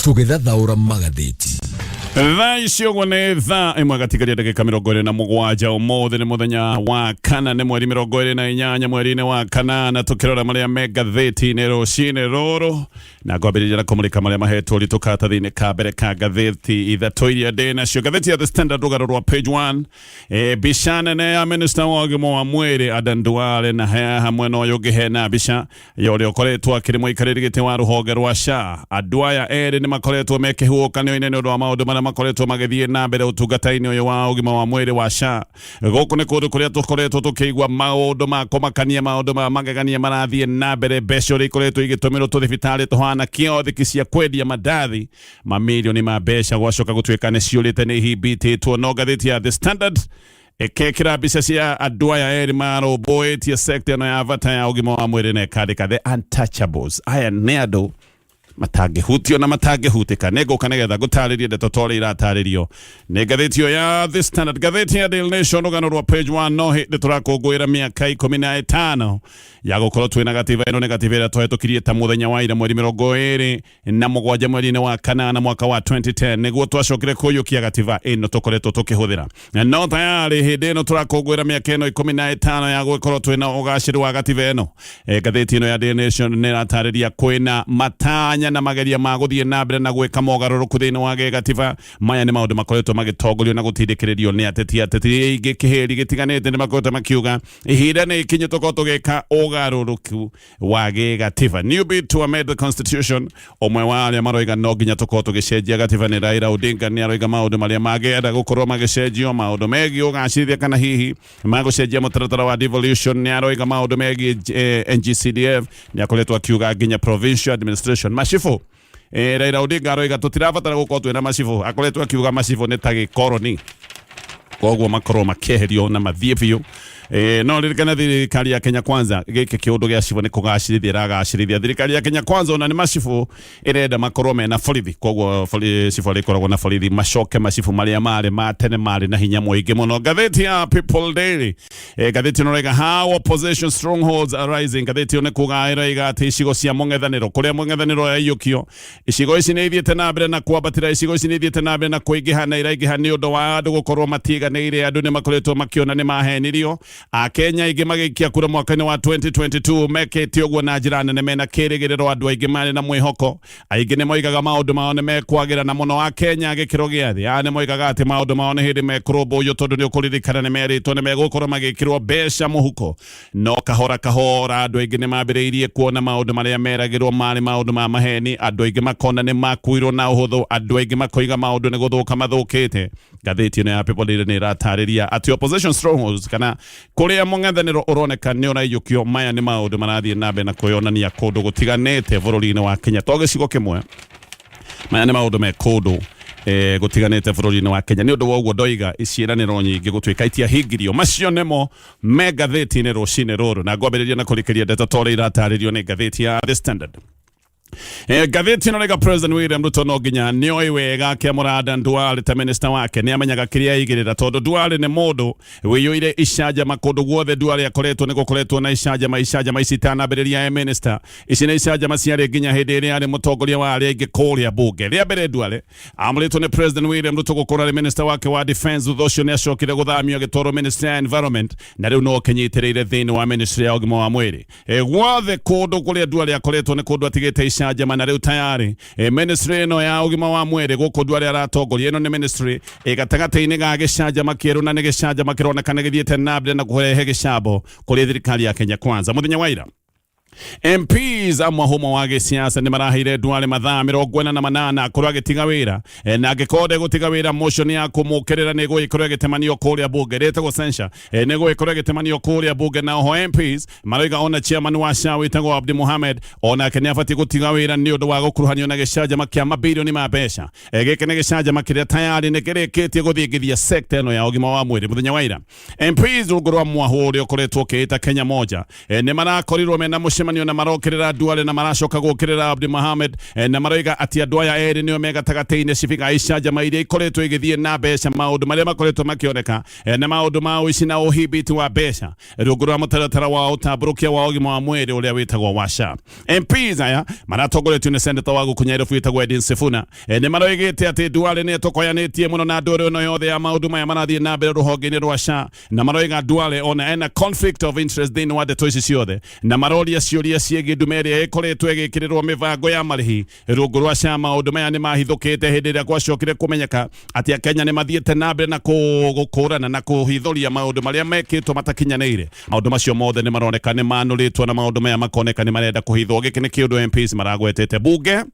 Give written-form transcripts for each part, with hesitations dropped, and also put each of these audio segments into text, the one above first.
Tugethathaũra magathĩti. Thaa icio gwane thaa imwe gatika ndagĩka 27 ũmũthĩ nĩ mũthenya wa kana nĩ mweri 28 mweri-inĩ wa kanana tukirora marĩa megathĩti-inĩ rũcinĩ rũrũ na ngwambĩrĩria na kũmũrĩka marĩa mahetwo ritũ karatathi-inĩ ka mbere ka gathĩti ithatũ iria ndĩ nacio. Gathĩti ya The Standard rũgano rwa page 1 mbica nene ya minister wa ũgima wa mwĩrĩ Aden Duale na hamwe na ũyũ ũngĩ hena mbica ya ũrĩa ũkoretwo akĩrĩ mũikarĩri gĩtĩ wa rũhonge rwa Sha. Andũ aya erĩ nĩ makoretwo mekĩhuhũkanio-inĩ nĩ ũndũ wa maũndũ marĩa makoretwo magĩthiĩ na mbere ũtungata-inĩ ũyũ wa ũgima wa mwĩrĩ wa Sha. Gũkũ nĩ kũndũ kũrĩa tũkoretwo tũkĩigua maũndũ ma kũmakania, maũndũ ma magegania marathiĩ na mbere, mbeca ũrĩa ikoretwo igĩtũmĩrwo tũthibitarĩ tũhana kiothiki cia kwendia mandathi, mamirioni ma mbeca gwacoka gũtuĩka nĩ ciũrĩte nĩ ihingĩtwo. No ngathĩti ya The Standard ĩkĩkĩra mbica cia andũ aya erĩ marũmbũĩtie sekta ĩno ya bata ya ũgima wa mwĩrĩ na ĩkandĩka the untouchables. Aya nĩ andũ matangĩhutio na matangĩhutĩka. Nĩngũka nĩgetha ngũtarĩrie ndeto ta ũrĩa iratarĩrio nĩ ngathĩti ĩyo ya The Standard. Ngathĩti ya Daily Nation rũgano rwa page 1 no hĩndĩ tũrakũngũĩra mĩaka 15 ya gũkorwo twĩna gatiba ĩno. Nĩ gatiba ĩrĩa twahĩtũkirie ta mũthenya wa ira mweri 27 mweri-inĩ wa kanana mwaka wa 2010 nĩguo twacokire kũiyũkia gatiba ĩno tũkoretwo tũkĩhũthĩra. No tayari hĩndĩ ĩno tũrakũngũĩra mĩaka ĩno 15 ya gũkorwo twĩna ũgacĩru wa gatiba ĩno. Ngathĩti ĩno ya Daily Nation nĩ ĩratarĩria kwĩna matanya na mageria ma gũthiĩ na mbere na gwĩka mogarũrũku thĩinĩ wa gatiba. Maya nĩ maũndũ makoretwo magĩtongorio na gũtindĩkĩrĩrio nĩ ateti aingĩ kĩhĩri gĩtiganĩte nĩ makoretwo makiuga ihinda nĩ ikinyu tũkorwo tũgĩka ũgarũrũku wa gatiba. New bid to amend the constitution. Ũmwe wa arĩa maroiga no nginya tũkorwo tũgĩcenjia gatiba nĩ Raila Odinga. Nĩ aroiga maũndũ marĩa mangĩenda gũkorwo magĩcenjio, maũndũ megiĩ ũgacĩrithia kana hihi magũcenjia mũtaratara wa devolution. Nĩ aroiga maũndũ megiĩ NGCDF. Nĩ akoretwo akiuga nginya provincial administration. Macibũ Raila Odinga aroiga tũtirabatara gũkorwo twĩna macibũ. Akoretwo akiuga macibũ nĩ ta gĩkoroni, koguo makorwo makĩeherio na mathiĩ biũ. No ririkana thirikari ya Kenya Kwanza gĩkĩ kĩũndũ gĩa cibũ nĩ kũgacĩrithia ĩragacĩrithia. Thirikari ya Kenya Kwanza ona nĩ macibũ ĩrenda makorwo mena borithi, koguo cibũ rĩkoragwo na borithi macoke macibũ marĩa marĩ ma tene marĩ na hinya mũingĩ mũno. Ngathĩti ya People Daily ngathĩti ĩno raiga how opposition strongholds are rising. Ngathĩti ĩyo nĩ kuga ĩraiga atĩ icigo cia mũng'ethanĩro kũrĩa mũng'ethanĩro yaiyũkio, icigo ici nĩ ithiĩte na mbere na kwambatĩra, icigo ici nĩ ithiĩte na mbere na kũingĩha na iraingĩha nĩ ũndũ wa andũ gũkorwo matiganĩire. Andũ nĩ makoretwo makĩona nĩ mahenirio. Akenya aingĩ magĩikia kura mwaka-inĩ wa 2022 mekĩte ũguo na njĩra nene, mena kĩrĩgĩrĩro, andũ aingĩ marĩ na mwĩhoko. Aingĩ nĩ moigaga maũndũ mao nĩ mekwagĩra na mũno Akenya gĩkĩro gĩa thĩ. Nĩ moigaga atĩ maũndũ mao nĩ hĩndĩ mekũrũmbũiyo tondũ nĩ ũkũririkana nĩ merĩtwo nĩ megũkorwo magĩkĩrwo mbeca mũhuko. No kahora kahora andũ aingĩ nĩ mambĩrĩirie kuona maũndũ marĩa meragĩrwo marĩ maũndũ ma maheni. Andũ aingĩ makona nĩ makuirwo na ũhũthũ, andũ aingĩ makoiga maũndũ nĩ gũthũka mathũkĩte. Ngathĩti ĩno ya People Daily nĩ ĩratarĩria atĩ opposition strongholds kana kũrĩa mũng'ethanĩro ũroneka nĩ ũraiyũkio. Maya nĩ maũndũ marathiĩ na mbere na kwĩyonania kũndũ gũtiganĩte bũrũri-inĩ wa Kenya, to gĩcigo kĩmwe. Maya nĩ maũndũ me kũndũ gũtiganĩte bũrũri-inĩ wa Kenya. Nĩ ũndũ wa ũguo ndoiga iciĩranĩro nyingĩ gũtuĩka itiahingirio. Macio nĩmo me ngathĩti-inĩ rũcinĩ rũrũ, na ngwambĩrĩria na kũrĩkĩria ndeto torĩa iratarĩrio nĩ ngathĩti ya The Standard. Ngathĩti ĩno rĩga President William Ruto no nginya nĩoĩ wega akĩamũra Aden Duale ta minister wake. Nĩ amenyaga kĩrĩa aigĩrĩra tondũ Duale nĩ mũndũ wĩyũire icanjama kũndũ guothe. Duale akoretwo nĩ gũkoretwo na icanjama ici itanambĩrĩria minister. Ici nĩ icanjama ciarĩ nginya hĩndĩ ĩrĩa arĩ mũtongoria wa arĩa aingĩ kũrĩa bunge. Rĩa mbere Duale amũrĩtwo nĩ President William Ruto gũkorwo arĩ minister wake wa defense. Thutha ũcio nĩ acokire gũthamio agĩtwarwo ministry ya environment, na rĩu no kĩnyitĩrĩire thĩinĩ wa ministry ya ũgima wa mwĩrĩ. Guothe kũndũ kũrĩa Duale akoretwo nĩ kũndũ atigĩte icanjama, na rĩu tayari ministry ĩno ya ũgima wa mwĩrĩ gũkũ Duale aratongoria. Ĩno nĩ ministry gatagatĩ-inĩ ga gĩcanjama kĩerũ, na nĩ gĩcanjama kĩroneka nĩ gĩthiĩte na mbere na kũrehe gĩcambo kũrĩ thirikari ya Kenya Kwanza. Mũthenya wa ira MPs a mahumo wa gĩsiasa nĩ maraheire Duale mathaa 48 akorwo agĩtiga wĩra, na angĩkorwo gũtiga wĩra motion ya kũmũkĩrĩra nĩ gũgĩkorwo ĩgĩtemanio kũrĩa bunge, rĩtagwo censure, nĩ gũgĩkorwo ĩgĩtemanio kũrĩa bunge. Na oho MPs maroiga ona chairman wa Sha wĩtagwo Abdi Mohamed onake nĩ abatiĩ gũtiga wĩra nĩ ũndũ wa gũkuruhanio na gĩcanjama kĩa mabirioni ma mbeca. Gĩkĩ nĩ gĩcanjama kĩrĩa tayari nĩ kĩrĩkĩtie gũthingithia sekta ĩno ya ũgima wa mwĩrĩ. Mũthenya wa ira MPs rungu rwa mwahũ ũrĩa ũkoretwo ũkĩĩta Kenya Moja nĩ marakorirwo mena mũcemanio mucemanio na marokirira Duale na maracoka gukirira Abdi Mohamed na maroiga ati andu aya eri nio me gatagati-ini cibiga icanjama iria ikoretwo igithie na mbeca maundu maria makoretwo makioneka na maundu ma uici na uhibiti wa mbeca rungu rwa mutaratara wa utamburukia wa ugima wa mwiri uria witagwo wa Sha. MPs aya maratongoretio ni senator wa Gukunyerefu witagwo Edin Sifuna ni maroigite ati Duale ni tokoyanitie muno na nduri no yothe ya maundu maya marathie na mbere ruhonge-ini rwa Sha na maroiga Duale ona ena conflict of interest thini wa ndeto ici ciothe na maroria ciuria ciegi ndumeria ikoretwo igikirirwo mivango ya marihi rungu rwa Sha. Maundu maya ni mahithukite hindi iria gwacokire kumenyeka ati Akenya ni mathiete na mbere na gukurana na kuhithuria maundu maria mekitwo matakinyanire. Maundu macio mothe ni maroneka ni manuritwo na maundu maya makoneka ni marenda kuhithwo. Giki ni kiundu MPs maragwetete bunge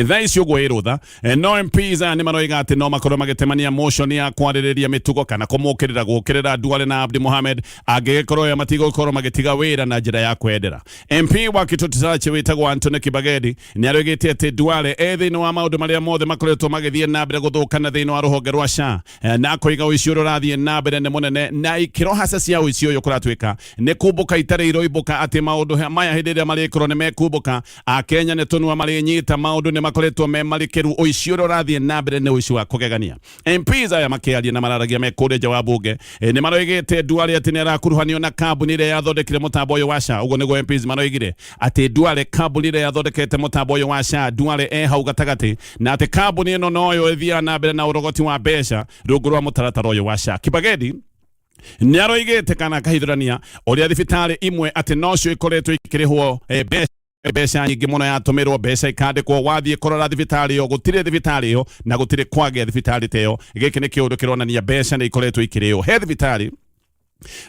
thaici uguo irutha no MPs ni maroiga ati no makorwo magitemania motion ya kwaririria mitugo kana kumukirira gukirira Duale na Abdi Mohamed angigikorwo ya matigokorwo magitiga wira na njira ya kwendera. MP wa Kitutisache witagwo Anthony Kibagedi ni aroigite ati Duale thini wa maundu maria mothe makoretwo magithie na mbere guthukana thini wa ruhonge rwa Sha na kuiga uici urathie na mbere ni munene na ikiro hasa cia uici uyu kuratuika ni kumbuka itari iroibuka ati maundu maya hindi iria marikorwo ni mekumbuka Akenya ni tunua mari nyita maundu ni makoretwo me marikeru uici urathie na mbere ni uici wa kugegania. MPs aya makiaria na mararagia mekuria jawabu bunge ni maroigite Duale ati ni arakuruhanio na kambuni iria yathondekire mutambo uyu wa Sha. Uguo niguo MPs maroigire ati Duale kambuni iria yathondekete mutambo uyu wa Sha Duale hau gatagati na ati kambuni ino noyo ithia na mbere na urogoti wa mbeca rungu rwa mutaratara uyu wa Sha. Kibagedi ni aroigite kana kahithurania uria thibitari imwe ati nocio ikoretwo ikirihwo mbeca nyingi muno yatumirwo mbeca ikandikwo wathie korora thibitari yo gutire thibitari yo na gutire kwage thibitari teyo. Giki ni kiundu kironania mbeca ni ikoretwo ikirihwo he thibitari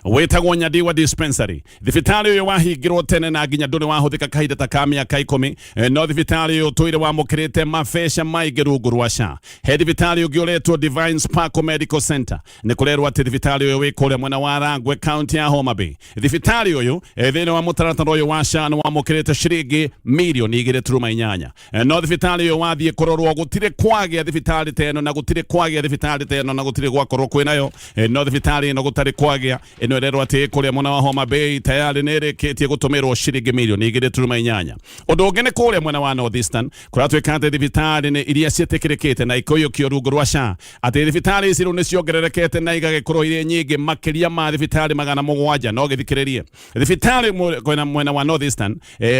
wetagwo Nyadiwa dispensary. Thibitari uyu wahingirwo tene na nginya nduri wahuthika kahinda ta ka miaka 10 no thibitari uyu tuire wamukirite mabesha maingi rungu rwa Sha. He thibitari ungi uretwo Divine Sparkle Medical Center ni kurerwo ati thibitari uyu wikuria mwena wa Rangwe county ya Homa Bay. Thibitari uyu thini wa mutaratara uyu wa Sha ni wamukirite ciringi milioni 2.8 no thibitari uyu wathie kurorwo gutire kwage thibitari teno na gutire kwage thibitari teno na gutire gwakorwo kwinayo no thibitari no gutari kwage ino rero ati kuria mwena wa Homa Bay tayari nereketie gutumirwo ciringi milioni 2.8. Undu ungi ni kuria mwena wa North Eastern kuratwika ati thibitari ni iria cietikirikite na ikoyukio rungu rwa Sha ati thibitari ici ni ciongererekete na igagikorwo iria nyingi makiria ma thibitari 700 no githikiririe thibitari mwena wa North Eastern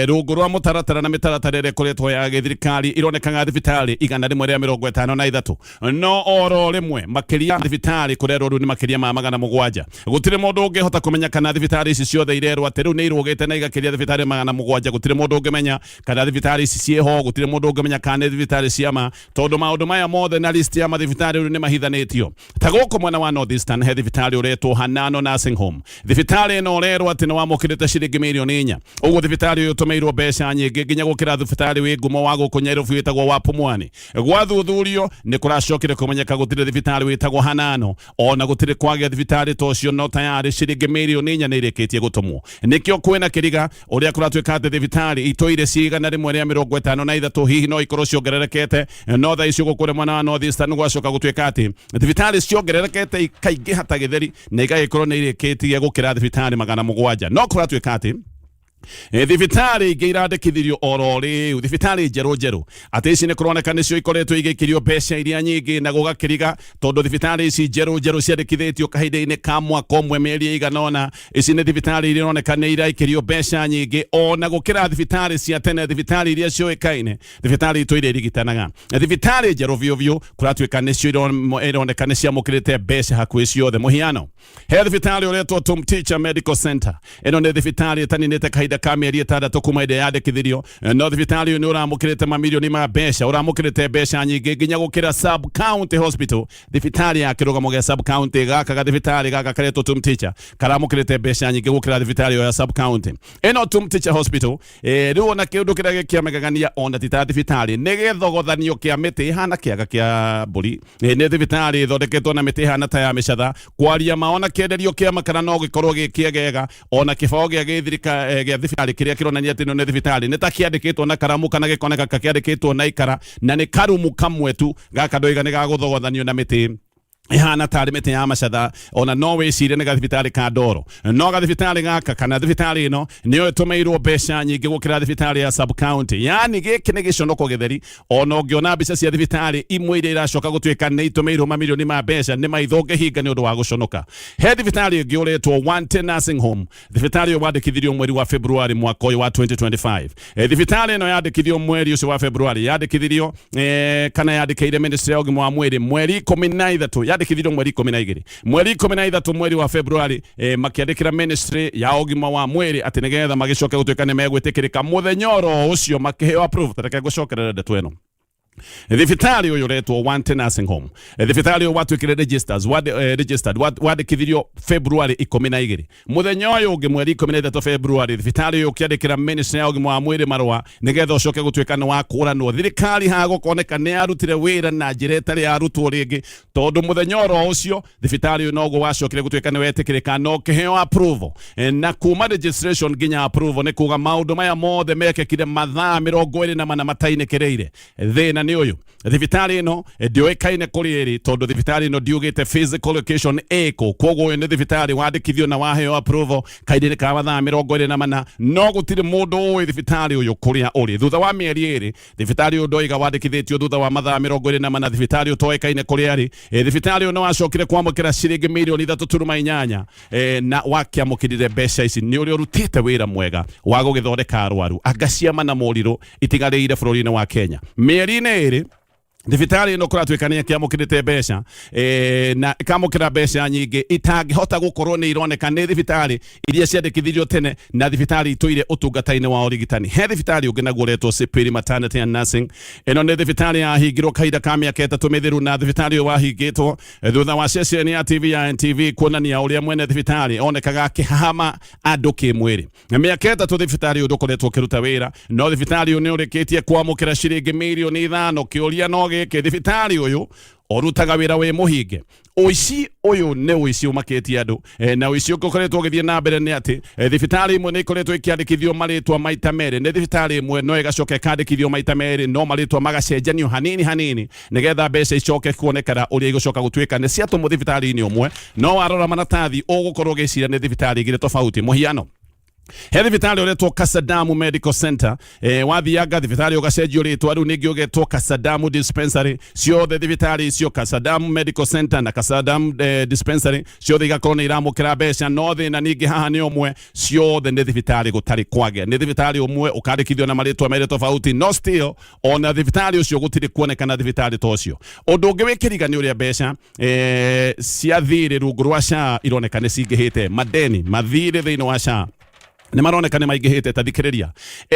rungu rwa mutaratara na mitaratara ire kuretwo ya githirikari ironekaga thibitari 153 no oro rimwe makiria thibitari kurerwo ru ni makiria ma 700 gutire mundu ungihota kumenya kana thibitari ici ciothe irerwo ati riu ni irugite na igakiria thibitari 700 gutire mundu ungimenya kana thibitari ici cieho gutire mundu ungimenya kana thibitari ciama tondu maundu maya mothe na list ya mathibitari ru ni mahithanitio ta guku mwena wa North Eastern he thibitari uretwo Hanano nursing home. Thibitari no rerwo ati ni wamukirite ciringi milioni 4 uguo thibitari uyu tumeirwo mbeca nyingi nginya gukira thibitari wi ngumo wa Gukunyerefu witagwo wa Pumwani gwathuthurio ni kuracokire kumenyeka gutire thibitari witagwo Hanano ona gutire kwage thibitari tocio no tayari ciringi milioni 4 ni ireketie gutumwo nikio kwina kiriga uria kuratwika ati thibitari itoire cigana rimwe ria 53 hihi no ikorwo ciongererekete no tha icio gukure mwena wa North Eastern gwacoka gutwika ati thibitari ciongererekete ikaingi hata githeri na igagikorwo ni ireketie gukira thibitari 700 no kuratwika ati thibitari ingi irandikithirio orori thibitari njeru ati ici ni kuroneka nicio ikoretwo igikirio mbeca iria nyingi na gugakiriga tondu thibitari ici njeru ciandikithitio kahinda-ini ka mwaka umwe mieri iganona. Ici ni thibitari ironeka ni iraikirio mbeca nyingi ona gukira thibitari cia tene thibitari iria cioikaine thibitari itu iria irigitanaga thibitari njeru biu kuratwika nicio ironeka ni ciamukirite mbeca hakuhi ciothe. Muhiano he thibitari uretwo Tom Teacher Medical Center ino ni thibitari itaninite kahinda ka mieri 6 kuma ide yandikithirio no thibitari ni uramukirite mamilioni ma mbeca uramukirite mbeca nyingi nginya gukira sub county hospital thibitari ya kirugamo gia sub county gaka thibitari gaka karetwo Tom Teacher karamukirite mbeca nyingi gukira thibitari ya sub county ino Tom Teacher hospital riu na kiundu kiria kiamegagania ona tita thibitari ni gethogothanio kia miti hana kiaga kia mburi ni thibitari thondeketwo na miti hana ta ya micatha kwaria maona kienderio kia makana no gikorwo gikiegega ona kibao gia githirika gia thibitari kiria kironania ati no ni thibitari ni ta kiandikitwo na karamu kana gikoneka kiandikitwo na ikara na ni karumu kamwe tu gaka ndoiga ni gaguthogothanio na miti ihana tari mete ya macatha ona no wicire ni gathibitari ka Ndoro no gathibitari gaka kana thibitari ino niyo tumeirwo mbeca nyingi gukira thibitari ya sub county yani giki ni giconoko githeri ona ungiona mbica cia thibitari imwe ira iracoka gutwika ni tumeirwo mamilioni ma mbeca ni maitho ngehinga ni undu wa guconoka he thibitari ingi uretwo 110 nursing home thibitari yo wandikithirio mweri wa February mwaka uyu wa 2025 thibitari ino yandikithio mweri ucio wa February yandikithirio kana yandikire ministry ya ugima wa mwiri mweri 13 yandikithirio mweri 12 mweri 13 mweri wa February makiandikira ministry ya ugima wa mwiri ati nigetha magicoke gutwika ni megwitikirika muthenyoro ucio makiheo approve tareke gucokerera ndeto eno thibitari uyu retwo 110 nursing home thibitari uyu watwikire registered wandikithirio February 12 muthenya uyu ungi mweri 13 February thibitari uyu kiandikira ministry ya ugima wa mwiri marwa nigetha ucoke gutwika ni wa kuranwo thirikari ha gukoneka ni arutire wira na njira itari arutwo ringi tondu muthenya ucio thibitari uyu nogo wacokire gutwika ni wetikirika no kiheo approval na kuma registration ginya approval ni kuga maundu maya mothe mekekire mathaa 24 matainekereire thina ni uyu thibitari ino ndioikaine kuri eri tondu thibitari ino ndiugite physical location eko koguo uyu ni thibitari wandikithio na waheo approval kaidire ka mathaa 24 no gutire mundu uyu thibitari uyu kuria uri thutha wa mieri eri thibitari uyu ndoiga wandikithitio thutha wa mathaa 24 thibitari utoikaine kuri eri thibitari uyu no wacokire kwamukira ciringi milioni 3.8 na wakiamukirire mbeca ici ni uri urutite wira mwega wa gugithondeka arwaru agaciama na muriru itigarire bururi-ini wa Kenya mieri-ini eri thibitari ino kuratwikania kiamukirite mbeca na ikamukira mbeca nyingi itangihota gukorwo ni ironeka ni thibitari iria ciandikithirio tene na thibitari ituire utungata-ini wa urigitani he thibitari ungi naguo retwo Superior Maternity and Nursing ino ni thibitari yahingirwo kahinda ka miaka 3 mithiru na thibitari uyu wahingitwo thutha wa ceceni ya TV ya NTV kuonania uria mwene thibitari onekaga akihama andu kimwiri miaka 3 thibitari uyu ndukoretwo kiruta wira no thibitari uyu ni urikitie kwamukira ciringi milioni 5 kiuria no ke thibitari uyu orutaga wira we muhinge uici uyu ne uici umaketie andu na uici ukoretwo githie na mbere ni ati thibitari imwe ni ikoretwo ikiandikithio maritwa maita meri ni thibitari imwe no igacoka ikandikithio maita meri no maritwa magacenjanio hanini nigetha mbeca icoke kuonekana uria igucoka gutwika ni cia tumu thibitari-ini umwe no warora manatathi ugukorwo gicira ni thibitari igire tofauti muhiano he thibitari uretwo Kasadamu Medical Center wathianga thibitari ugacenjio ritwa riu ningi ugetwo Kasadamu Dispensary ciothe thibitari icio Kasadamu Medical Center na Kasadamu Dispensary ciothe igakorwo ni iramukira mbeca no thina ningi haha ni umwe ciothe ni thibitari gutari kwage ni thibitari umwe ukandikithio na maritwa meri tofauti no still ona thibitari ucio gutiri kuonekana thibitari tocio undu ungi wikiriga uria mbeca cia thiri rungu rwa Sha ironeka ni cingihite madeni mathiri thiini wa Sha ni maroneka ni maingihite tathikiriria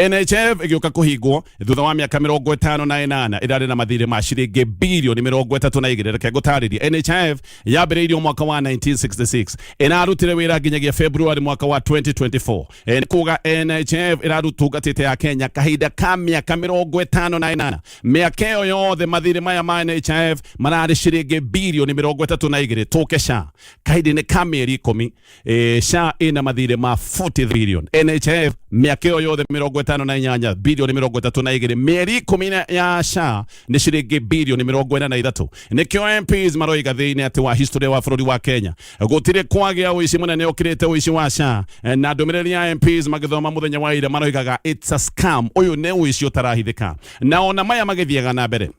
NHF igiuka kuhingwo thutha wa miaka 58 irari na mathire ma ciringi bilioni 32 reke gutariria NHF yambiriirio mwaka wa 1966 inarutire wira nginyagia February mwaka wa 2024 kuga NHF irarutungatite ya Kenya kahinda ka miaka 58 miaka iyo yothe mathire maya ma NHF marari ciringi bilioni 32 tuke Sha kahinda ni ka mieri 10 Sha ina mathire ma 40 billion NHF miaka iyo yothe 58 bilioni 32 mieri 10 ya Sha ni ciringi bilioni 43 nikio MPs maroiga thiini ati wa history wa bururi wa Kenya gutire kwagia uici munene ukirite uici wa Sha na ndumiriri ya MPs magithoma muthenya wa ira maroigaga it's a scam uyu ne uici utarahithika na ona maya magithiaga na mbere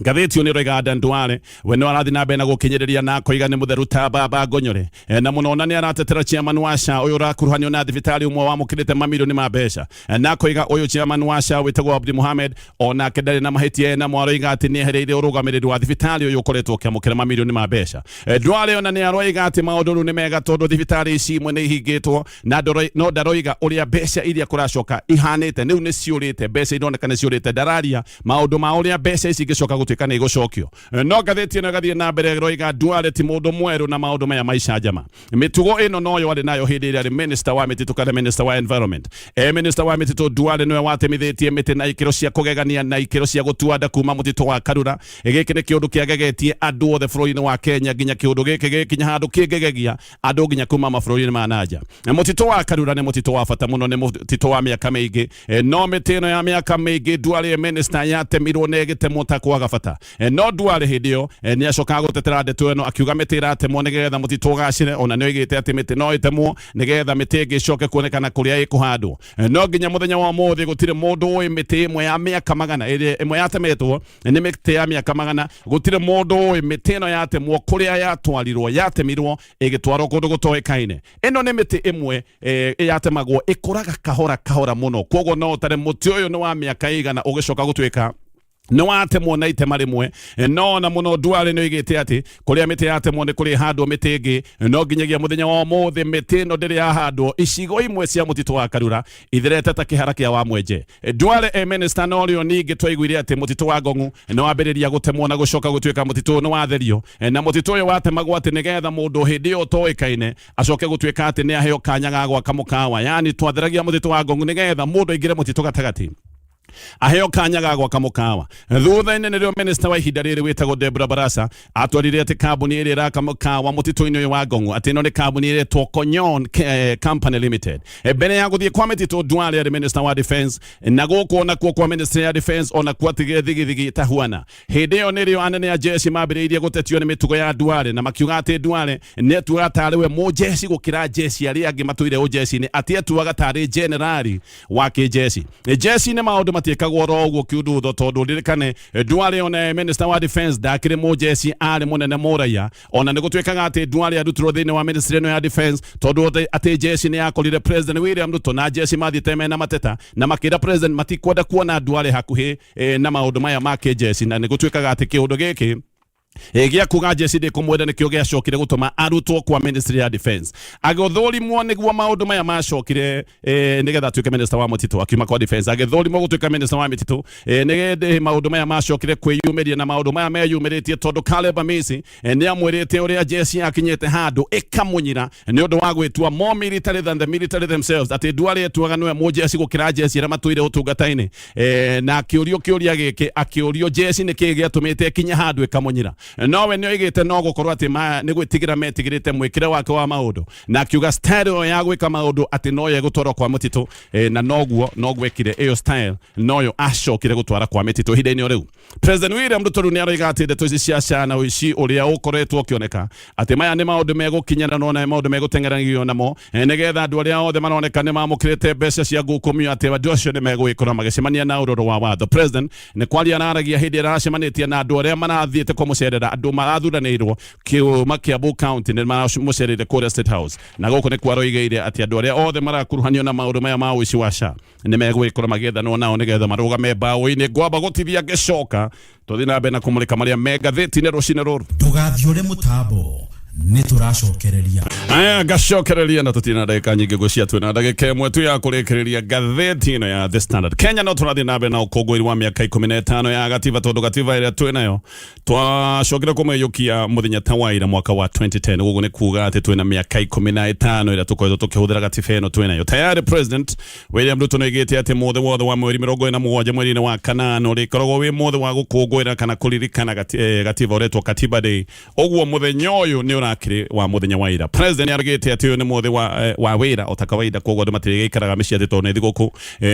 Gatheti ni roiga Aden Duale we no arathi na mbere na gukinyiriria na koiga ni mutheru ta baba ngonyore na muno ona ni aratetera chairman wa Sha uyu rakuruhanio na thibitari umwe wa mukirite mamilioni ma mbeca na koiga uyu chairman wa Sha witagwo Abdi Mohamed ona kedari na mahitie na mwaroiga ati ni hereire urugamiriri wa thibitari uyu ukoretwo kiamukira mamilioni ma mbeca Duale ona ni aroiga ati maundu ni mega tondu thibitari ici imwe ni ihingitwo na no daroiga uria mbeca iria kuracoka ihanite niu ni ciurite mbeca ironeka ni ciurite dararia maundu ma uria mbeca ici gicoka tuika ni gucokio no gatheti ino gathie na mbere roiga Duale ti mundu mweru na maundu maya maisha jama mitugo ino no yo ari nayo hindi ria minister wa mititu kana minister wa environment minister wa mititu Duale no watemithitie miti na ikiro cia kugegania na ikiro cia gutuanda kuma mutitu wa Karura giki ni kiundu kiagegetie andu othe bururi-ini wa Kenya nginya kiundu giki gikinya handu kingegegia andu nginya kuma mabũrũri-inĩ ma nanja mutitu wa Karura ni mutitu wa bata muno ni mutitu wa miaka mingi no miti ino ya miaka mingi Duale minister yatemirwo na gitemwo ta kwaga bata no Duale hidio ni acoka gutetera ndeto eno akiuga miti iratemwo nigetha mutito gacire ona ni oigite ati miti no itemwo nigetha miti igicoke kuonekana kuria ikuhandwo no nginya muthenya wa muthi gutire mundu oi miti imwe ya miaka magana imwe yatemetwo ni miti ya miaka magana gutire mundu oi miti eno yatemwo kuria yatwarirwo yatemirwo igitwarwo kundu gutoekaine eno ni miti imwe yatemagwo ikuraga kahora muno koguo no tare muti uyu ni wa miaka igana ugicoka gutweka no atemwo na itema rimwe no na muno Duale no igite ati kuria miti yatemwo ni kuri handwo miti ingi no nginyagia muthenya wa muthi miti no ndiri yahandwo icigo imwe cia mutito wa Karura ithirete ta kihara kia wa mwenje Duale minister no rio ningi twaiguire ati mutito wa Ngongu no ambiriria gutemwo na gucoka gutwika mutito no watherio na mutito uyu watemagwo ati nigetha mundu hindi yo toikaine acoke gutwika ati ni aheo kanya ga gwaka mukawa yani twatheragia mutito wa Ngongu nigetha mundu ingire mutito gatagati aheo kanya ga gwaka mukawa thutha-ini nirio minister wa ihinda riri witagwo Debra Barasa atwarire ati kambuni iri iraka mukawa mutito-ini uyu wa Ngongu ati no ni kambuni iri Tokonyon Company Limited mbere ya guthie kwa mititu Duale ari minister wa defense na guku ona kwa minister ya defense ona kwa thigithigi tahuana hindi iyo nirio anene ya jeshi mambiriirie gutetio ni mitugo ya Duale na makiuga ati Duale ni tuaga tariwe mujeshi gukira jeshi aria angi matuire ujeshi ni ati tuaga tari generali wa kijeshi jeshi ni maundu matikagwo roguo kiudu tondu ririkane Duale ona minister wa defense dakire mujeshi ari munene muraya ona ni gutwikaga ati Duale arutirwo thiini wa ministry no ya defense tondu ati jeshi ni yakorire president William Ruto na jeshi mathiteme na mateta na makira president matikwenda kuona Duale hakuhi na maundu maya ma kijeshi na ni gutwikaga ati kiundu giki gia kuga jeshi de kumwenda nikio giacokire gutuma arutwo kwa ministry ya defense agothorimwo niguo maundu maya macokire nigetha tuike minister wa mutito akiuma kwa defense agothorimwo gutuika minister wa mutito nigende maundu maya macokire kwiyumiria na maundu maya meyumiritie tondu Caleb Amisi ni amwirite uria jeshi akinyete handu ikamunyira ni undu wa gwitua more military than the military themselves ati Duale etuaga niwe mujeshi gukira jeshi ra matuire utungataini na kiuria giki akiurio jeshi niki giatumite kinya handu ikamunyira nowe ni oigite no gukorwo ati ni gwitigira metigirite mwikire wake wa maundu na kiuga style ya gwika maundu ati no ye gutwara kwa mutito na noguo no gwekire iyo style noyo acokire gutwara kwa mutito hinda-ini riu President William Ruto ni aroiga ati ndeto ici cia Sha na uici uria ukoretwo ukioneka ati maya ni maundu megukinyana no na maundu megutengerangio namo nigetha andu aria othe maroneka ni mamukirite mbeca cia ngukumio ati andu acio ni megwikora magicemania na uroro wa watho President ni kwaria araragia hindi aracemanitie na andu aria marathiite kumucerera andu marathuranirwo kiuma Kiambu County ni mamucerire kuria State House na guku ni kwaroigeire ati andu aria othe marakuruhanio na maundu maya ma uici wa Sha ni megwikora magethanwo nao nigetha marugame mbaũ-inĩ ngwamba gũtithia ngĩcoka tũthiĩ na mbere na kũmũrĩka marĩa me ngathĩti-inĩ rũcinĩ rũrũ ndũgathiũre mũtambo ni turacokereria aya gacokereria na tutina ndagika nyingi gucia twina ndagika imwe tu ya kurikireria ngatheti ino ya The Standard Kenya no turathi na mbere na ukungũĩri wa miaka 15 ya gatiba tondu gatiba ĩrĩa twinayo twacokire kumeyukia muthenya ta waira mwaka wa 2010 gugu ni kuga ati twina miaka 15 ĩrĩa tukoretwo tukihũthĩra gatiba ĩno twinayo tayari President William Ruto nĩoigĩte ati muthi wothe wa mweri 27 mweri-inĩ wa kanana ũrĩkoragwo wĩ muthi wa gũkũngũĩra kana kũririkana gatiba ũretwo Katiba Day ũguo muthenya ũyũ nĩ akire wa muthenya wa ira President arigite ati uyu ni muthi wa wira o ta kawaida koguo andu matirigikaraga micii ati to ne thiguku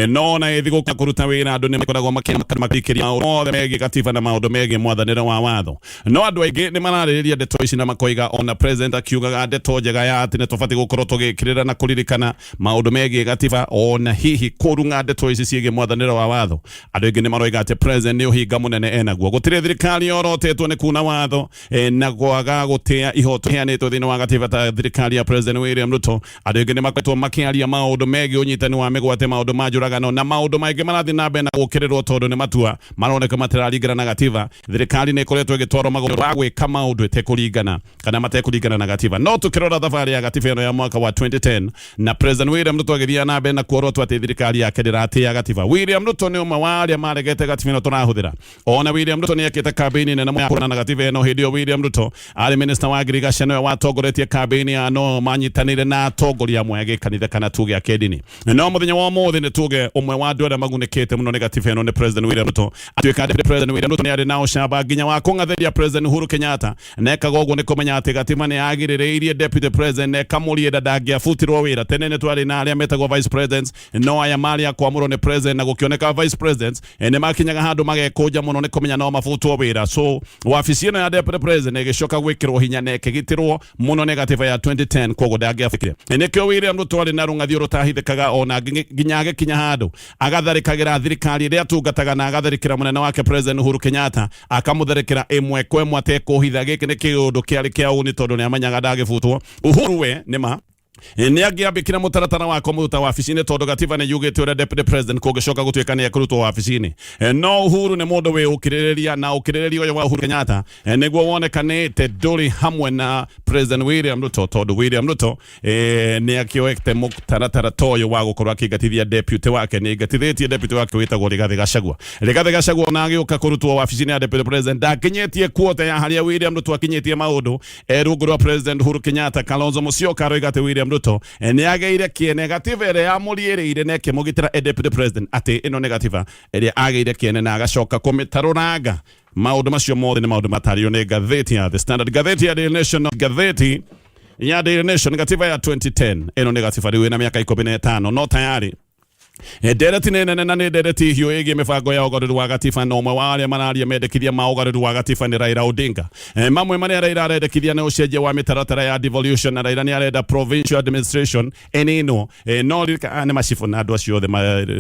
no na thiguku kuruta wira andu ni makoragwo makiria othe megi gatiba na maundu megi mwathanire wa watho no andu aingi ni maraririria ndeto ici na makoiga ona President akiugaga ndeto njega ya ati ni tubati gukorwo tugikirira na kuririkana maundu megi gatiba ona hihi kurunga ndeto ici ciege mwathanire wa watho andu aingi ni maroiga ati President ni uhinga munene enaguo gutire thirikari yorotetwo ni kuna watho na gwaga gutia ihoto heanĩtwo thĩinĩ wa gatiba ta thirikari ya President William Ruto andũ aingĩ nĩ makoretwo makĩaria maũndũ megiĩ ũnyitani wa mĩgwate maũndũ ma njũragano na maũndũ maingĩ marathiĩ na mbere na gũkĩrĩrwo tondũ nĩ matua maroneka matiraringana na gatiba thirikari nĩ ĩkoretwo ĩgĩtwarwo magũrũ ma gwĩka maũndũ ĩtekũringana kana matekũringana na gatiba no tũkĩrora thabarĩ ya gatiba ĩno ya mwaka wa 2010 na President William Ruto agĩthiĩ na mbere na kuorotwo atĩ thirikari yake ndĩratĩĩa gatiba William Ruto nĩ ũmwe wa arĩa maregete gatiba ĩno tũrahũthĩra ona William Ruto nĩ ekĩte kambĩini nene ya kũrana na gatiba ĩno hĩndĩ ĩyo William Ruto arĩ minister wa agriculture Gashano watogoretie kabini ano manyitanire na togoria mwege kanitha kana tuge akedini no muthenya wa mothe ne tuge umwe wa ndwara magunekete muno negative no ne president William Ruto atuika president William Ruto ni ari nao shamba ginya wa kungatheria president Uhuru Kenyatta neka gogo ne komenya ati gatima ne agirireirie deputy president ne kamurie dadangia futirwo wira tene ne twari na aria metagwo vice presidents no aya mali akwa muro ne president na gukioneka vice presidents ene makinyaga handu magekuja muno ne komenya no mafutwo wira so wafisi no ya deputy president egishoka gwikirwo hinya ne kegitirwo muno negative ya 2010 kogo dagia fikire ene kyo William Ruto ari na runga thioro tahithikaga ona ginyage kinya handu agatharikagira thirikari ria tungataga na agatharikira munene wake president Uhuru Kenyatta akamutharikira imwe kwemwe atekuhitha giki ni kiundu kiari kia uni tondu ni amanyaga ndagifutwo Uhuru we nima ni agiambikira mutaratara wa komuta wa afisini tondu gatiba ne yugite ura deputy president kogeshoka gutwika ni akurutwo wa afisini no Uhuru ne mundu we ukirireria na ukirireria wa Uhuru Kenyatta niguo wonekanite nduri hamwe na president William Ruto tondu William Ruto ni akioekte mutaratara toyo wa gukorwa akigatithia deputy wake ni gatithitie deputy wake witagwo Rigathi Gachagua na agioka kurutwo wa afisini ya deputy president ndakinyetie kuota ya haria William Ruto akinyetie maundu rungu rwa president Uhuru Kenyatta Kalonzo Musyoka roigate William Ruto ni ageire kie negative ere amuriire neke mugitira deputy president ati ino negative ere ageire kie na agacoka kumitaruraga maundu macio mothe ni maundu matario ne gatheti ya The Standard, gatheti ya The Nation, gatheti ya The Nation negative ya 2010 ino negative riwe na miaka 15 no tayari dereti nene na dereti hiyo ege mifango ya ugarudu wa gatiba no mwe wale manaria mendekithia ma ugarudu wa gatiba ni Raila Odinga mamwe mane Raila arendekithia na ucenjia wa mitaratara ya devolution na Raila ni arenda provincial administration enino no ne macifu na andu acio the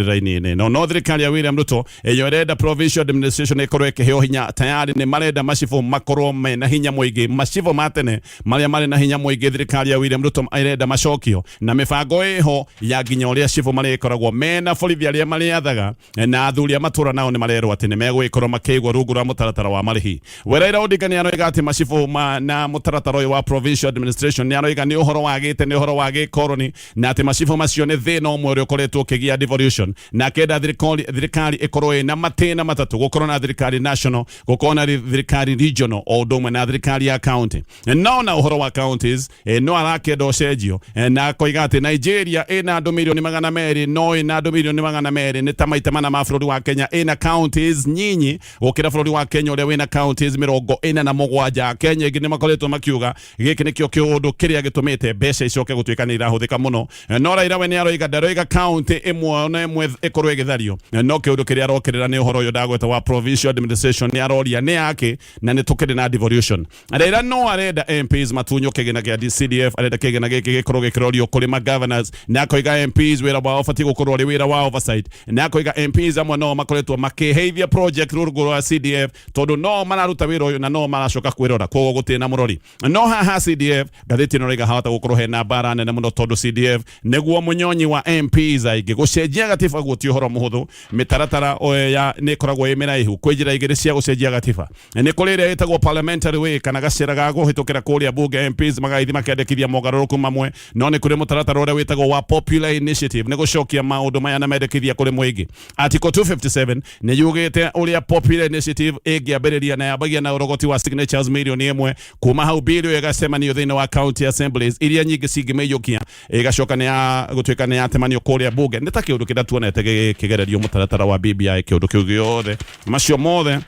raini no thirikari ya William Ruto yo arenda provincial administration ikorwe kiheo hinya tayari ni marenda macifu makorwo na hinya muingi macifu matene maria mari na hinya muingi thirikari ya William Ruto arenda macokio na mifango iho ya ginya uria cifu mari ikoragwo mena borithi aria mariathaga na athuri matura nao ni marerwo ati ni megwikoro makigwa rungu rwa mutaratara wa marihi Raila Odinga ni aroiga ati macifu na mutaratara wa provincial administration ni aroiga ni uhoro wagite ni uhoro wage colony na ati macifu macio ni thina umwe uria ukoretwo kigia devolution na kenda thirikari ikorwo na matena matatu gukorwo na thirikari national gukorwo na thirikari regional o domwe na thirikari ya county no na uhoro wa counties no arakenda ucenjio na koiga ati Nigeria ina andu milioni 200 no ina andu milioni 200 ni tamaita mana ma bũrũri wa Kenya ina counties nyinyi gukira bũrũri wa Kenya uria wina counties 47 Kenya ingĩ makoretwo makiuga giki nikio kiundu kiria gitumite mbeca icoke gutwika ni irahuthika muno no Raila we ni aroiga ndaroiga county imwe na imwe ikorwo igithario no kiundu kiria arokirira ni uhoro uyu ndagweta wa provincial administration ni aroria ni yake na ni tukiri na devolution Raila no arenda MPs matunyo kigina kia CDF arenda kigina giki gikorwo gikirorio kuri ma governors na koiga MPs wira wao fati gukorwo ri wira wao oversight na koiga MPs amwe no makoretwo makiheithia project rungu rwa CDF tondu no mararuta wira uyu na no maracoka kwirora kogo gutina murori no haha CDF gatheti no riga hawata gukorwo hena bara nene muno tondu CDF neguo munyonyi wa MPs aingi gucenjia gatiba guti uhoro muhuthu mitaratara ya ni koragwo imera ihu kwijira igiri cia gucenjia gatiba ni kurire itagwo parliamentary way kana gacira ga guhitukira kuria bunge MPs magaithi makendekithia mogaruruku mamwe no ni kuri mutaratara uria witagwo wa popular initiative ni gucokia maundu maya na mendekithia kuri mwingi article 257 ni yugite uria popular initiative igiambiriria na yabagia na urogoti wa signatures milioni 1 kuma hau bill igasema ni thina wa county assemblies iria nyingi cingimeyukia igacoka ni ya gutwika ni yatemanio kuria bunge ni ta kiundu kida tuonete kigererio mutaratara wa BBI kiundu kiu giothe macio mothe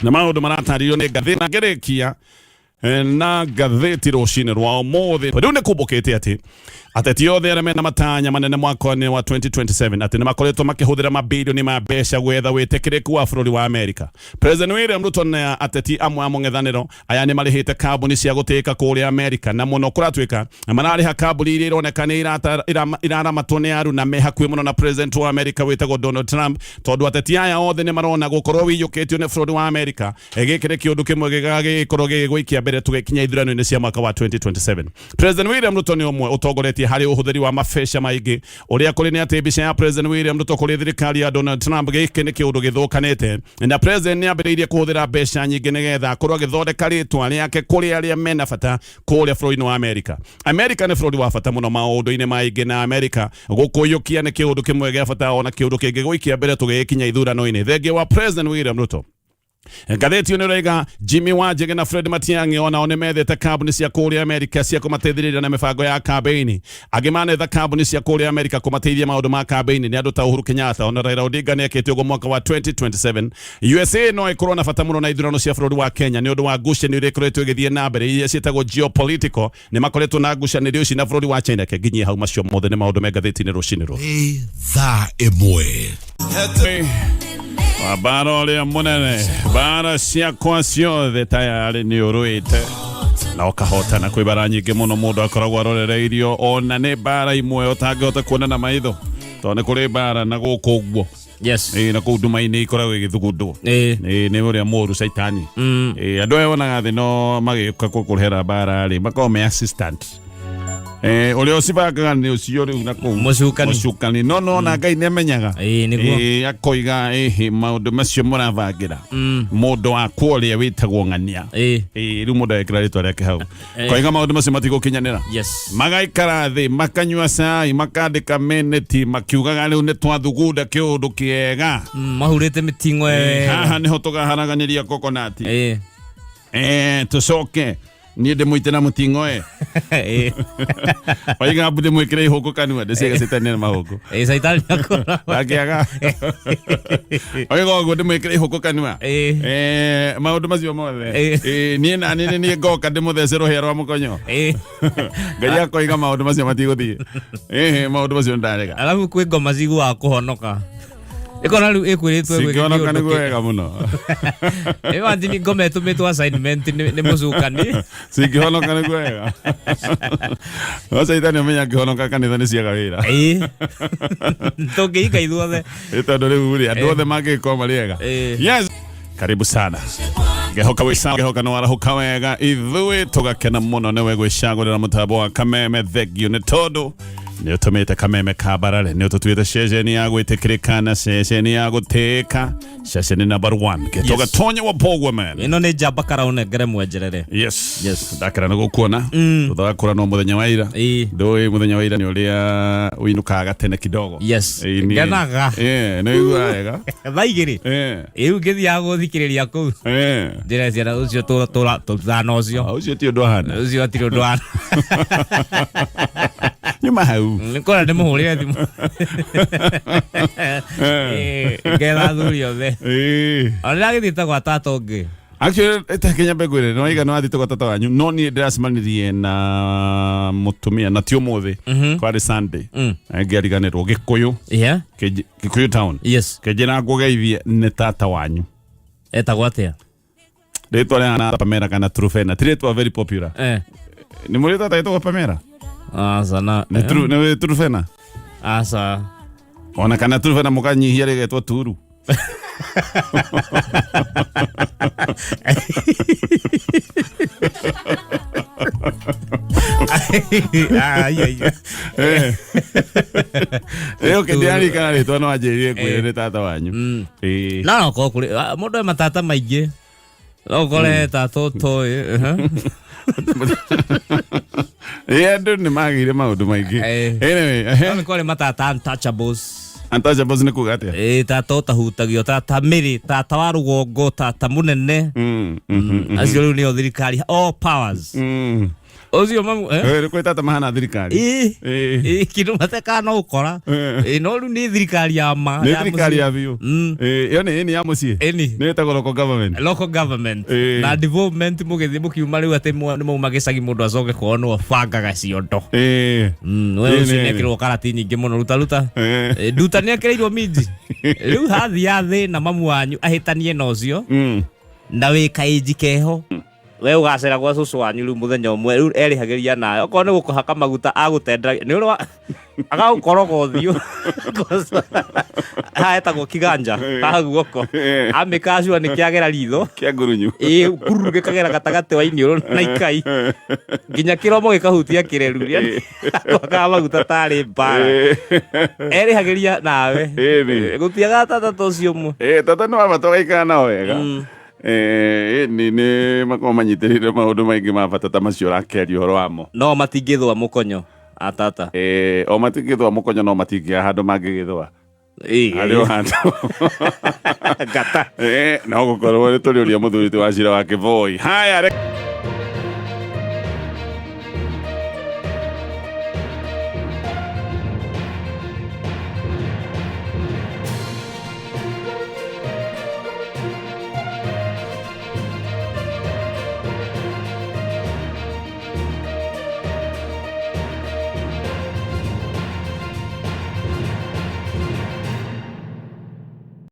na maundu maratario ni gathina gerekia na gatheti rucini rwa mothe riu ni kumbukite ati ateti othe aria mena matanya manene mwaka-ini wa 2027 ati ni makoretwo makihuthira mabilioni ma mbeca gwetha witikiriku wa bũrũri wa Amerika. President William Ruto na ateti amwe a mũng'ethanĩro aya ni marihite kambuni cia gutĩka kũrĩa Amerika na mũno kuratwika marariha kambuni iria ironeka ni iraramatwo ni aru na me hakuhĩ mũno na president wa Amerika witagwo Donald Trump tondu ateti aya othe ni marona gukorwo wiyũkĩtio ni bũrũri wa Amerika gĩkĩ nĩ kĩũndũ kĩmwe gĩgagĩkorwo gĩgũikia mbere tũgĩkinya ithurano-inĩ cia mwaka wa 2027. President William Ruto ni ũmwe ũtongoretie hari uhuthiri wa mafesha maingi uria kuri ni ati bica ya president William Ruto kuri thirikari ya Donald Trump giki ni kiundu githukanite na president ni ambiriirie kuhuthira mbeca nyingi nigetha akorwo githondeka ritwa riake kuri aria mena bata kuri bũrũri wa Amerika ni bũrũri wa bata muno maundu-ini maingi na Amerika gukuyukia ni kiundu kimwe gia bata ona kiundu kingi guikia mbere tugikinya ithurano-ini thengia wa president William Ruto Ngathĩti ĩno ĩrauga Jimmy Wanjigi na Fred Matiang'i ona one methete kambuni cia kũrĩa Amerika cia kũmateithĩrĩria na mĩbango ya kambeini. Angĩ manetha kambuni cia kũrĩa Amerika kũmateithia maũndũ ma kambeini nĩ andũ ta Uhuru Kenyatta ona Raila Odinga nĩekĩte ũguo mwaka wa 2027. USA no ĩkorwo na bata mũno na ithurano cia bũrũri wa Kenya nĩ ũndũ wa ngucanĩrio iria ikoretwo igĩthiĩ na mbere iria ciĩtagwo geopolitical nĩ makoretwo na ngucanĩrio ici na bũrũri wa China nginyie hau macio mothe nĩ maũndũ me ngathĩti-inĩ rũcinĩ rũrũ. Thaa ĩmwe. Bara ũrĩa mũnene bara ciakwa ciothe tayarĩ nĩ ũrũĩte na ũkahotana kwĩ bara nyingĩ mũno mũndũ akoragwo arorereirio ona nĩ bara imwe ũtangĩhota kuona na maitho tondũ nĩ kũrĩ bara na gũkũ ũguo. Yes. Na kũu nduma-inĩ ikoragwo igĩthugundwo nĩ ũrĩa mũru caitani. Andũ aya wonaga thĩ no magĩũka kũkũrehera bara rĩ makoragwo me assistant. Ũrĩa ũcibangaga nĩ ũcio rĩu na kũu mũcukani no na Ngai nĩamenyaga akoiga maũndũ macio mũrabangira mũndũ wakwa ũrĩa wĩtagwo ng'ania rĩu mũndũ ekĩra rĩtwa rĩake hau koiga maũndũ macio matigũkinyanĩra magaikara thĩ makanyua cai makandĩka minĩti makiugaga rĩu nĩ twathugunda kĩũndũ kĩega mahurĩte mĩting'o haha nĩho tũkaharaganĩria kokonati tũcoke niĩ ndĩmũite na mũting'o oiga mbũ ndĩmwĩkĩre ihũngũ kanua ndĩciaga caitani na mahũngũ caitani ndangĩaga oiga ũguo ndĩmwĩkĩre ihũngũ kanua maũndũ macio mothe niĩ na niĩ ngoka ndĩmũthece rũhĩa rwa mũkonyo Ngai akoiga maũndũ macio matigũthiĩ maũndũ macio ndarega alafu kwĩ ngoma ciguaga kũhonoka ikona riu ikwĩrĩtwo gwĩkĩra nĩ wega mũno ni ngoma ĩtũmĩtwo assignment nĩ mũcukani cingĩhonoka nĩ wega caitani ũmenya ngĩhonoka kanitha nĩ ciaga wĩra tũngĩika ithuothe tondũ rĩu rĩ andũ othe mangĩkorwo marĩ ega. Yes, karibu sana ngehoka no arahũka wega ithuĩ tũgakena mũno nĩwe gwĩcagũrĩra mũtambo wa kameme thegio nĩ tondũ nĩ ũtũmĩte kameme kabarare nĩ ũtũtuĩte ceceni ya gwĩtĩkĩrĩka na ceceni ya gũtĩĩka ceceni number 1 gĩtũ gatonye wa Mbugua man ĩno nĩ njamba karaune ngere mwenjerere. Yes ndakĩra nĩ gũkuona thutha kũra no mũthenya wa ira ndũĩ mũthenya wa ira nĩ ũrĩa ũinukaga tene kidogo. Yes ngenaga nĩ igua wega thaa igĩrĩ rĩu ngĩthiaga gũthikĩrĩria kũu njĩra ciana ũcio tũthana ũcio ti ũndũ ahana ũcio ti ũndũ ahana nyuma hau nikora ndĩmũhũrĩre thimũ ngetha thuri othe ona gĩthiĩte gwa tata ũngĩ actually Kenya mbegwire no iga no athite gwa tata wanyu no niĩ ndĩracemanirie na mũtumia na ti ũmũthĩ kwarĩ Sunday ngĩariganĩrwo Gĩkũyũ Gĩkũyũ town kĩnjĩra ngũgeithie nĩ tata wanyu etagwo atĩa rĩtwa rĩhana Pamela kana Trufena ti rĩtwa very popular nĩ mũrĩ tata etagwo Pamela sana nĩ Trufena asa ona kana Trufena mũkanyihia rĩgetwo Turu ũkĩndiarikana rĩtwa no anjĩrire kwĩre nĩ tata wanyu no kũrĩ mũndũ matata maingĩ no kũrĩ tata ũtũĩ andũ nĩ magĩire maũndũ maingĩ nĩ kũrĩ matata untouchables nĩ kuga atĩa tata ũtahutagio tata mĩrĩ tata wa rũgongo tata mũnene acio rĩu nĩo thirikari all powers Ozio mamu kwĩ tata mahana thirikari kĩndũ mateka no ũkora no rĩu nĩ thirikari ya ma nĩ thirikari ya biũ ĩyo nĩ ya mũciĩ nĩ ĩtagwo local government na development mũgĩthiĩ mũkiuma rĩu atĩ nĩ mauma gĩcagi mũndũ acoke kwao no abangaga ciondo we ũcio nĩekĩrwo karati nyingĩ mũno ruta nduta nĩekĩrĩirwo minji rĩu hathia thĩ na mamu wanyu ahĩtanie na ũcio na wĩ kaĩnji keho we ũgacera gwa cũcũ wanyu rĩu mũthenya ũmwe rĩu erĩhagĩria nawe okorwo nĩ gũkũhaka maguta agũtendera nĩ ũrĩa agagũkoroga ũthiũ haetagwo kiganja haha guoko amĩkacua nĩ kĩagera ritho kĩa ngurunyu kururu gĩkagera gatagatĩ wa iniũrũ na ikai nginya kĩromo gĩkahutia kĩreru gwakaga maguta tarĩ mbara erĩhagĩria nawe gũtiaga tata tũcio ũmwe tata nĩ wabata ũgaikara nao wega nĩ makorwo manyitĩrĩire maũndũ maingĩ ma bata ta macio ũrakeria ũhoro wamo no matingĩthũa mũkonyo atata o matingĩthũa mũkonyo no matingĩaga handũ mangĩgĩthũa Ario handu. Gata. No gukorwo ni turiuria muthuri ti wa cira wa Kivoi. Haya.